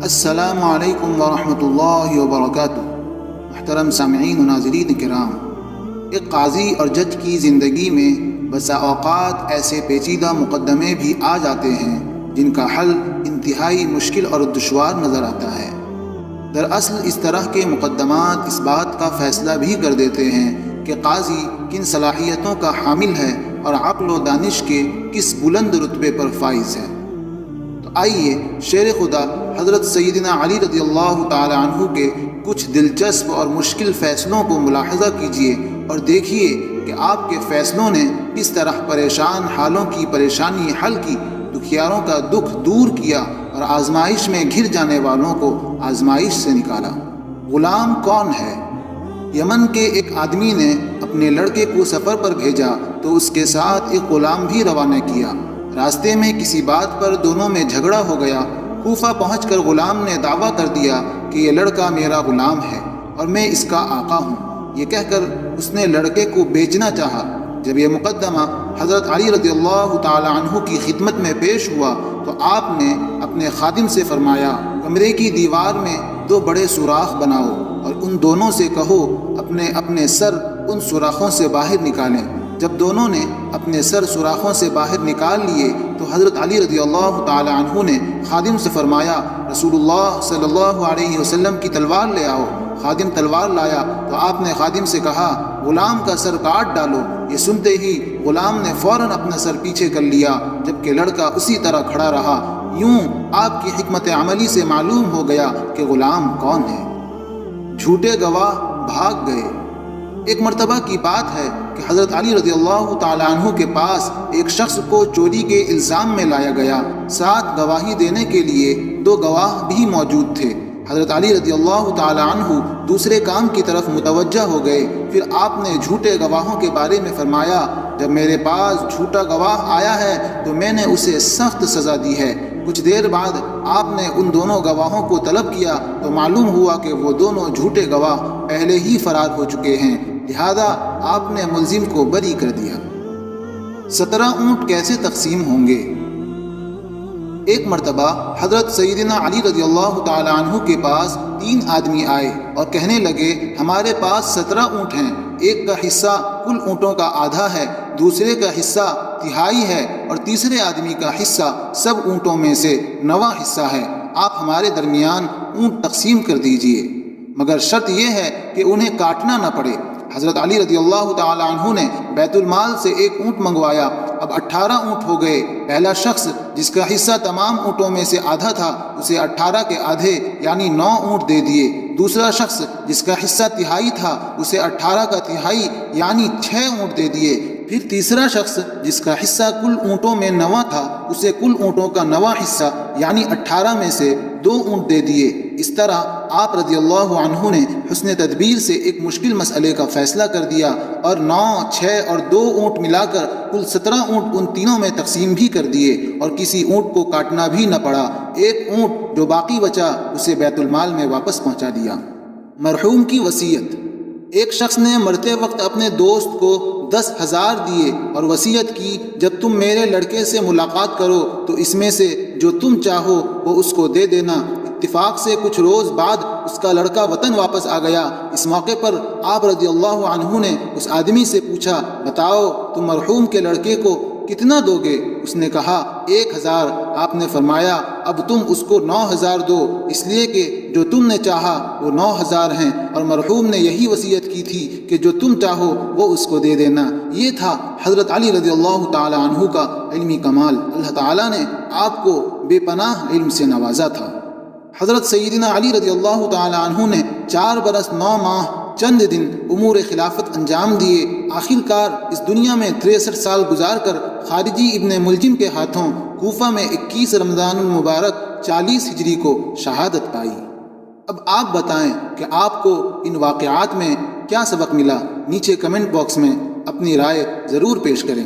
السلام علیکم ورحمۃ اللہ وبرکاتہ۔ محترم سامعین و ناظرین کرام، ایک قاضی اور جج کی زندگی میں بسا اوقات ایسے پیچیدہ مقدمے بھی آ جاتے ہیں جن کا حل انتہائی مشکل اور دشوار نظر آتا ہے۔ دراصل اس طرح کے مقدمات اس بات کا فیصلہ بھی کر دیتے ہیں کہ قاضی کن صلاحیتوں کا حامل ہے اور عقل و دانش کے کس بلند رتبے پر فائز ہے۔ تو آئیے شیر خدا حضرت سیدنا علی رضی اللہ تعالی عنہ کے کچھ دلچسپ اور مشکل فیصلوں کو ملاحظہ کیجیے اور دیکھیے کہ آپ کے فیصلوں نے کس طرح پریشان حالوں کی پریشانی حل کی، دکھیاروں کا دکھ دور کیا اور آزمائش میں گھر جانے والوں کو آزمائش سے نکالا۔ غلام کون ہے؟ یمن کے ایک آدمی نے اپنے لڑکے کو سفر پر بھیجا تو اس کے ساتھ ایک غلام بھی روانہ کیا۔ راستے میں کسی بات پر دونوں میں جھگڑا ہو گیا۔ کوفہ پہنچ کر غلام نے دعویٰ کر دیا کہ یہ لڑکا میرا غلام ہے اور میں اس کا آقا ہوں۔ یہ کہہ کر اس نے لڑکے کو بیچنا چاہا۔ جب یہ مقدمہ حضرت علی رضی اللہ تعالی عنہ کی خدمت میں پیش ہوا تو آپ نے اپنے خادم سے فرمایا، کمرے کی دیوار میں 2 بڑے سوراخ بناؤ اور ان دونوں سے کہو اپنے اپنے سر ان سوراخوں سے باہر نکالیں۔ جب دونوں نے اپنے سر سوراخوں سے باہر نکال لیے تو حضرت علی رضی اللہ تعالی عنہ نے خادم سے فرمایا، رسول اللہ صلی اللہ علیہ وسلم کی تلوار لے آؤ۔ خادم تلوار لایا تو آپ نے خادم سے کہا، غلام کا سر کاٹ ڈالو۔ یہ سنتے ہی غلام نے فوراً اپنا سر پیچھے کر لیا، جبکہ لڑکا اسی طرح کھڑا رہا۔ یوں آپ کی حکمت عملی سے معلوم ہو گیا کہ غلام کون ہے۔ جھوٹے گواہ بھاگ گئے۔ ایک مرتبہ کی بات ہے کہ حضرت علی رضی اللہ تعالی عنہ کے پاس ایک شخص کو چوری کے الزام میں لایا گیا۔ ساتھ گواہی دینے کے لیے 2 گواہ بھی موجود تھے۔ حضرت علی رضی اللہ تعالی عنہ دوسرے کام کی طرف متوجہ ہو گئے۔ پھر آپ نے جھوٹے گواہوں کے بارے میں فرمایا، جب میرے پاس جھوٹا گواہ آیا ہے تو میں نے اسے سخت سزا دی ہے۔ کچھ دیر بعد آپ نے ان دونوں گواہوں کو طلب کیا تو معلوم ہوا کہ وہ دونوں جھوٹے گواہ پہلے ہی فرار ہو چکے ہیں، لہذا آپ نے ملزم کو بری کر دیا۔ 17 اونٹ کیسے تقسیم ہوں گے؟ ایک مرتبہ حضرت سیدنا علی رضی اللہ تعالی عنہ کے پاس 3 آدمی آئے اور کہنے لگے، ہمارے پاس 17 اونٹ ہیں، ایک کا حصہ کل اونٹوں کا آدھا ہے، دوسرے کا حصہ تہائی ہے اور تیسرے آدمی کا حصہ سب اونٹوں میں سے 9واں حصہ ہے۔ آپ ہمارے درمیان اونٹ تقسیم کر دیجئے، مگر شرط یہ ہے کہ انہیں کاٹنا نہ پڑے۔ حضرت علی رضی اللہ تعالی عنہ نے بیت المال سے 1 اونٹ منگوایا۔ اب 18 اونٹ ہو گئے۔ پہلا شخص جس کا حصہ تمام اونٹوں میں سے آدھا تھا اسے 18 کے آدھے یعنی 9 اونٹ دے دیے۔ دوسرا شخص جس کا حصہ تہائی تھا اسے 18 کا تہائی یعنی 6 اونٹ دے دیے۔ پھر تیسرا شخص جس کا حصہ کل اونٹوں میں 9واں تھا اسے کل اونٹوں کا 9واں حصہ یعنی 18 میں سے 2 اونٹ دے دیے۔ اس طرح آپ رضی اللہ عنہ نے حسن تدبیر سے ایک مشکل مسئلے کا فیصلہ کر دیا اور 9، 6 اور 2 اونٹ ملا کر کل 17 اونٹ ان تینوں میں تقسیم بھی کر دیے اور کسی اونٹ کو کاٹنا بھی نہ پڑا۔ ایک اونٹ جو باقی بچا اسے بیت المال میں واپس پہنچا دیا۔ مرحوم کی وصیت۔ ایک شخص نے مرتے وقت اپنے دوست کو 10,000 دیے اور وصیت کی، جب تم میرے لڑکے سے ملاقات کرو تو اس میں سے جو تم چاہو وہ اس کو دے دینا۔ اتفاق سے کچھ روز بعد اس کا لڑکا وطن واپس آ گیا۔ اس موقع پر آپ رضی اللہ عنہ نے اس آدمی سے پوچھا، بتاؤ تم مرحوم کے لڑکے کو کتنا دو گے؟ اس نے کہا 1,000۔ آپ نے فرمایا اب تم اس کو 9,000 دو، اس لیے کہ جو تم نے چاہا وہ 9,000 ہیں اور مرحوم نے یہی وصیت کی تھی کہ جو تم چاہو وہ اس کو دے دینا۔ یہ تھا حضرت علی رضی اللہ تعالی عنہ کا علمی کمال۔ اللہ تعالیٰ نے آپ کو بے پناہ علم سے نوازا تھا۔ حضرت سیدنا علی رضی اللہ تعالی عنہ نے 4 برس 9 ماہ چند دن امور خلافت انجام دیے۔ آخر کار اس دنیا میں 63 سال گزار کر خارجی ابن ملجم کے ہاتھوں کوفہ میں 21 رمضان المبارک 40 ہجری کو شہادت پائی۔ اب آپ بتائیں کہ آپ کو ان واقعات میں کیا سبق ملا؟ نیچے کمنٹ باکس میں اپنی رائے ضرور پیش کریں۔